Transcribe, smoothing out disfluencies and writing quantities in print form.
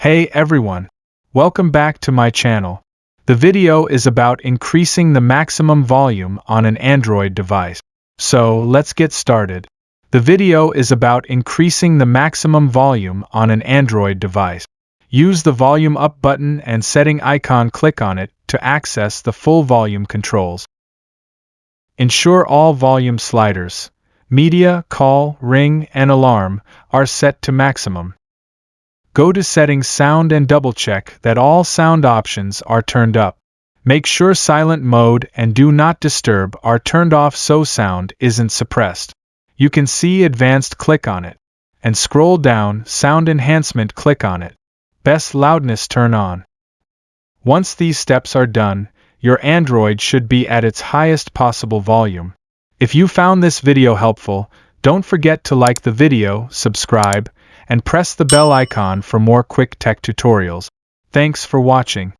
Hey everyone! Welcome back to my channel. The video is about increasing the maximum volume on an Android device. So let's get started. The video is about increasing the maximum volume on an Android device. Use the volume up button and setting icon, click on it to access the full volume controls. Ensure all volume sliders, media, call, ring, and alarm are set to maximum. Go to Settings Sound and double-check that all sound options are turned up. Make sure Silent Mode and Do Not Disturb are turned off so sound isn't suppressed. You can see Advanced, click on it. And scroll down, Sound Enhancement, click on it. Best Loudness, turn on. Once these steps are done, your Android should be at its highest possible volume. If you found this video helpful, don't forget to like the video, subscribe, and press the bell icon for more quick tech tutorials. Thanks for watching.